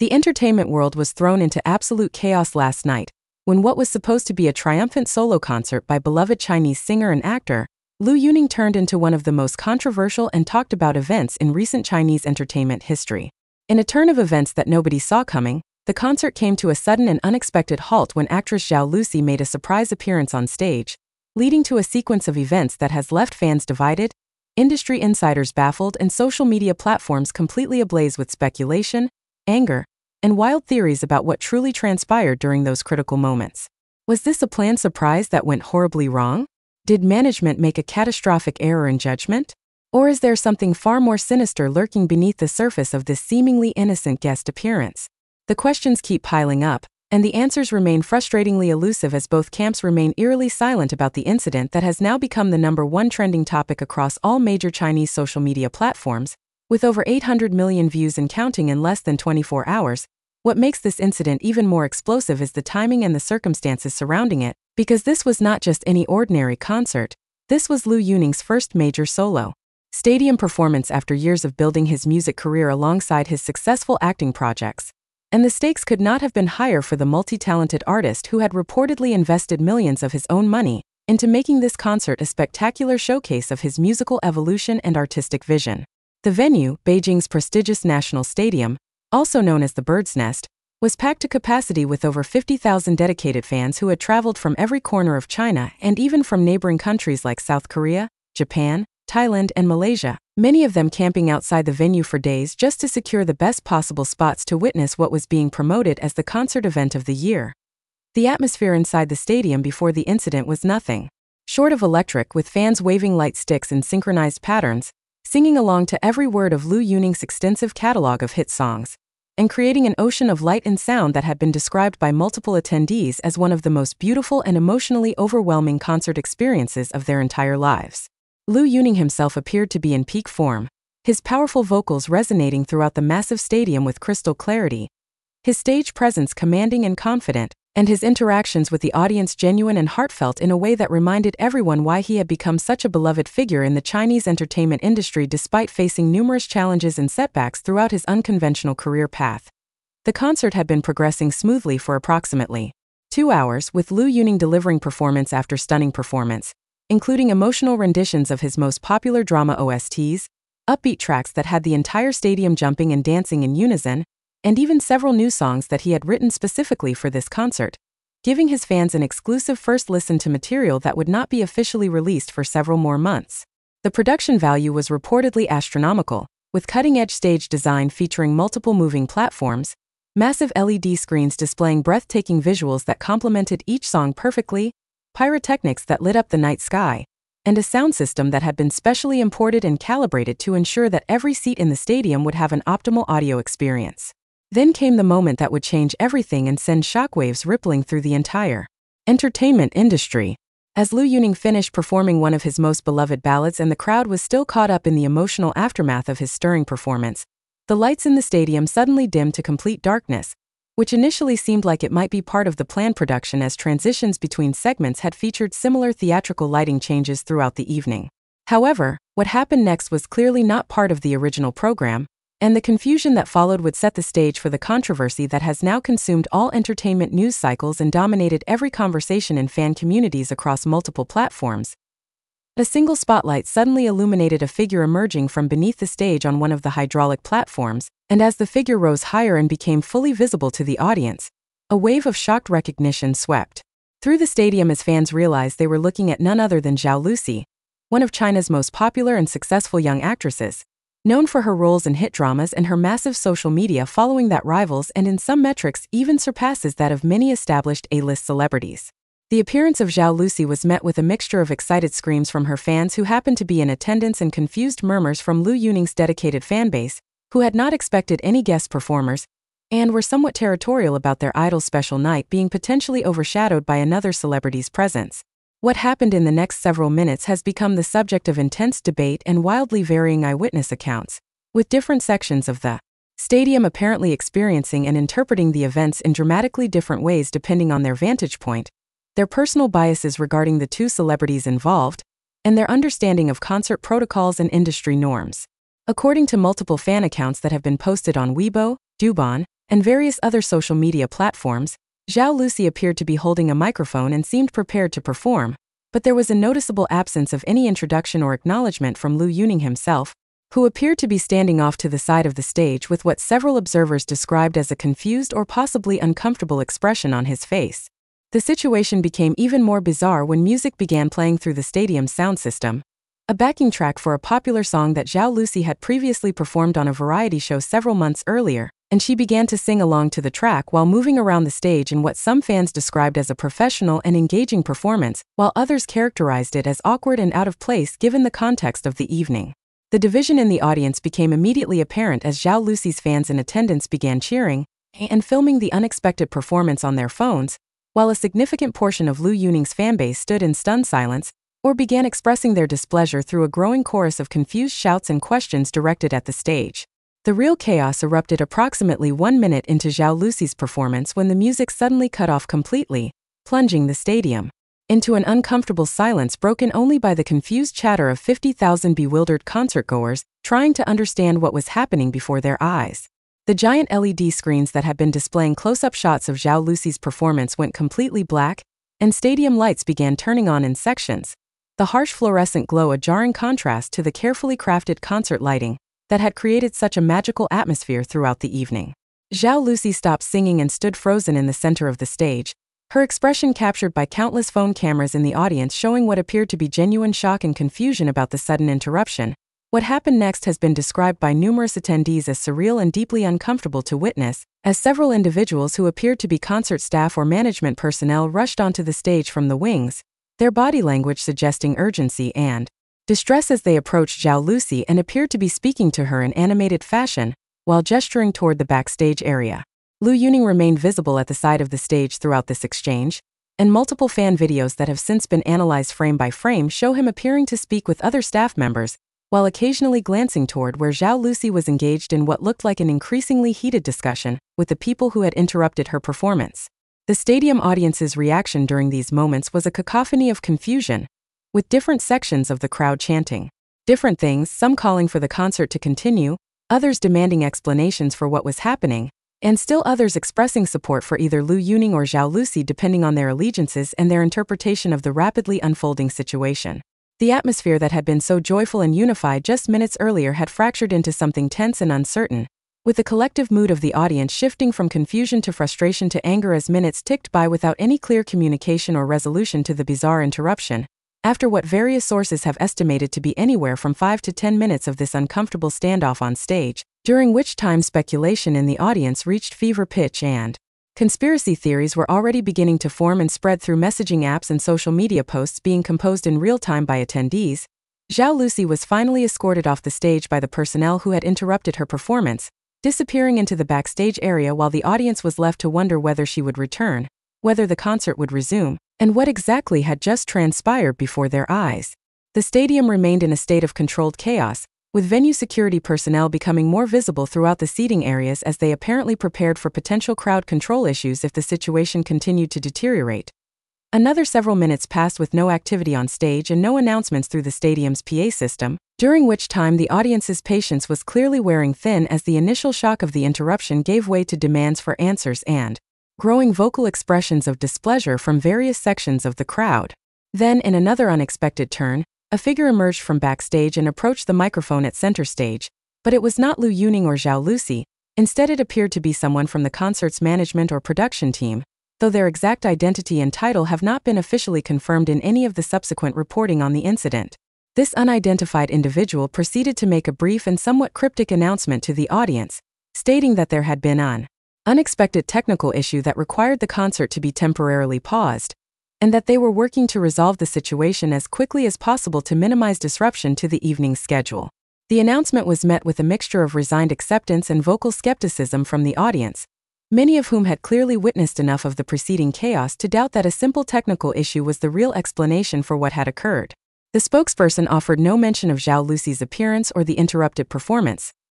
The entertainment world was thrown into absolute chaos last night, when what was supposed to be a triumphant solo concert by beloved Chinese singer and actor, Lu Yuning turned into one of the most controversial and talked about events in recent Chinese entertainment history. In a turn of events that nobody saw coming, the concert came to a sudden and unexpected halt when actress Zhao Lusi made a surprise appearance on stage, leading to a sequence of events that has left fans divided, industry insiders baffled, and social media platforms completely ablaze with speculation, anger, and wild theories about what truly transpired during those critical moments. Was this a planned surprise that went horribly wrong? Did management make a catastrophic error in judgment? Or is there something far more sinister lurking beneath the surface of this seemingly innocent guest appearance? The questions keep piling up, and the answers remain frustratingly elusive as both camps remain eerily silent about the incident that has now become the #1 trending topic across all major Chinese social media platforms, with over 800 million views and counting in less than 24 hours. What makes this incident even more explosive is the timing and the circumstances surrounding it, because this was not just any ordinary concert. This was Lu Yuning's first major solo stadium performance after years of building his music career alongside his successful acting projects. And the stakes could not have been higher for the multi-talented artist who had reportedly invested millions of his own money into making this concert a spectacular showcase of his musical evolution and artistic vision. The venue, Beijing's prestigious National Stadium, also known as the Bird's Nest, was packed to capacity with over 50,000 dedicated fans who had traveled from every corner of China and even from neighboring countries like South Korea, Japan, Thailand, and Malaysia, many of them camping outside the venue for days just to secure the best possible spots to witness what was being promoted as the concert event of the year. The atmosphere inside the stadium before the incident was nothing short of electric, with fans waving light sticks in synchronized patterns, singing along to every word of Lu Yuning's extensive catalog of hit songs, and creating an ocean of light and sound that had been described by multiple attendees as one of the most beautiful and emotionally overwhelming concert experiences of their entire lives. Lu Yuning himself appeared to be in peak form, his powerful vocals resonating throughout the massive stadium with crystal clarity, his stage presence commanding and confident, and his interactions with the audience genuine and heartfelt in a way that reminded everyone why he had become such a beloved figure in the Chinese entertainment industry despite facing numerous challenges and setbacks throughout his unconventional career path. The concert had been progressing smoothly for approximately 2 hours, with Lu Yuning delivering performance after stunning performance, including emotional renditions of his most popular drama OSTs, upbeat tracks that had the entire stadium jumping and dancing in unison, and even several new songs that he had written specifically for this concert, giving his fans an exclusive first listen to material that would not be officially released for several more months. The production value was reportedly astronomical, with cutting-edge stage design featuring multiple moving platforms, massive LED screens displaying breathtaking visuals that complemented each song perfectly, pyrotechnics that lit up the night sky, and a sound system that had been specially imported and calibrated to ensure that every seat in the stadium would have an optimal audio experience. Then came the moment that would change everything and send shockwaves rippling through the entire entertainment industry. As Lu Yuning finished performing one of his most beloved ballads and the crowd was still caught up in the emotional aftermath of his stirring performance, the lights in the stadium suddenly dimmed to complete darkness, which initially seemed like it might be part of the planned production as transitions between segments had featured similar theatrical lighting changes throughout the evening. However, what happened next was clearly not part of the original program, and the confusion that followed would set the stage for the controversy that has now consumed all entertainment news cycles and dominated every conversation in fan communities across multiple platforms. A single spotlight suddenly illuminated a figure emerging from beneath the stage on one of the hydraulic platforms, and as the figure rose higher and became fully visible to the audience, a wave of shocked recognition swept through the stadium as fans realized they were looking at none other than Zhao Lusi, one of China's most popular and successful young actresses, known for her roles in hit dramas and her massive social media following that rivals and in some metrics even surpasses that of many established A-list celebrities. The appearance of Zhao Lusi was met with a mixture of excited screams from her fans who happened to be in attendance and confused murmurs from Lu Yuning's dedicated fanbase, who had not expected any guest performers, and were somewhat territorial about their idol's special night being potentially overshadowed by another celebrity's presence. What happened in the next several minutes has become the subject of intense debate and wildly varying eyewitness accounts, with different sections of the stadium apparently experiencing and interpreting the events in dramatically different ways depending on their vantage point, their personal biases regarding the two celebrities involved, and their understanding of concert protocols and industry norms. According to multiple fan accounts that have been posted on Weibo, Douban, and various other social media platforms, Zhao Lusi appeared to be holding a microphone and seemed prepared to perform, but there was a noticeable absence of any introduction or acknowledgement from Lu Yuning himself, who appeared to be standing off to the side of the stage with what several observers described as a confused or possibly uncomfortable expression on his face. The situation became even more bizarre when music began playing through the stadium's sound system, a backing track for a popular song that Zhao Lusi had previously performed on a variety show several months earlier, and she began to sing along to the track while moving around the stage in what some fans described as a professional and engaging performance, while others characterized it as awkward and out of place given the context of the evening. The division in the audience became immediately apparent as Zhao Lusi's fans in attendance began cheering and filming the unexpected performance on their phones, while a significant portion of Lu Yuning's fanbase stood in stunned silence or began expressing their displeasure through a growing chorus of confused shouts and questions directed at the stage. The real chaos erupted approximately 1 minute into Zhao Lusi's performance when the music suddenly cut off completely, plunging the stadium into an uncomfortable silence broken only by the confused chatter of 50,000 bewildered concertgoers trying to understand what was happening before their eyes. The giant LED screens that had been displaying close-up shots of Zhao Lusi's performance went completely black, and stadium lights began turning on in sections, the harsh fluorescent glow a jarring contrast to the carefully crafted concert lighting that had created such a magical atmosphere throughout the evening. Zhao Lusi stopped singing and stood frozen in the center of the stage, her expression captured by countless phone cameras in the audience showing what appeared to be genuine shock and confusion about the sudden interruption. What happened next has been described by numerous attendees as surreal and deeply uncomfortable to witness, as several individuals who appeared to be concert staff or management personnel rushed onto the stage from the wings, their body language suggesting urgency and distress as they approached Zhao Lusi and appeared to be speaking to her in animated fashion, while gesturing toward the backstage area. Lu Yuning remained visible at the side of the stage throughout this exchange, and multiple fan videos that have since been analyzed frame by frame show him appearing to speak with other staff members, while occasionally glancing toward where Zhao Lusi was engaged in what looked like an increasingly heated discussion with the people who had interrupted her performance. The stadium audience's reaction during these moments was a cacophony of confusion, with different sections of the crowd chanting different things, some calling for the concert to continue, others demanding explanations for what was happening, and still others expressing support for either Lu Yuning or Zhao Lusi depending on their allegiances and their interpretation of the rapidly unfolding situation. The atmosphere that had been so joyful and unified just minutes earlier had fractured into something tense and uncertain, with the collective mood of the audience shifting from confusion to frustration to anger as minutes ticked by without any clear communication or resolution to the bizarre interruption. After what various sources have estimated to be anywhere from 5 to 10 minutes of this uncomfortable standoff on stage, during which time speculation in the audience reached fever pitch and conspiracy theories were already beginning to form and spread through messaging apps and social media posts being composed in real time by attendees, Zhao Lusi was finally escorted off the stage by the personnel who had interrupted her performance, disappearing into the backstage area while the audience was left to wonder whether she would return, whether the concert would resume, and what exactly had just transpired before their eyes. The stadium remained in a state of controlled chaos, with venue security personnel becoming more visible throughout the seating areas as they apparently prepared for potential crowd control issues if the situation continued to deteriorate. Another several minutes passed with no activity on stage and no announcements through the stadium's PA system, during which time the audience's patience was clearly wearing thin as the initial shock of the interruption gave way to demands for answers and growing vocal expressions of displeasure from various sections of the crowd. Then, in another unexpected turn, a figure emerged from backstage and approached the microphone at center stage, but it was not Lu Yuning or Zhao Lusi. Instead, it appeared to be someone from the concert's management or production team, though their exact identity and title have not been officially confirmed in any of the subsequent reporting on the incident. This unidentified individual proceeded to make a brief and somewhat cryptic announcement to the audience, stating that there had been an unexpected technical issue that required the concert to be temporarily paused, and that they were working to resolve the situation as quickly as possible to minimize disruption to the evening's schedule. The announcement was met with a mixture of resigned acceptance and vocal skepticism from the audience, many of whom had clearly witnessed enough of the preceding chaos to doubt that a simple technical issue was the real explanation for what had occurred. The spokesperson offered no mention of Zhao Lusi's appearance or the interrupted performance,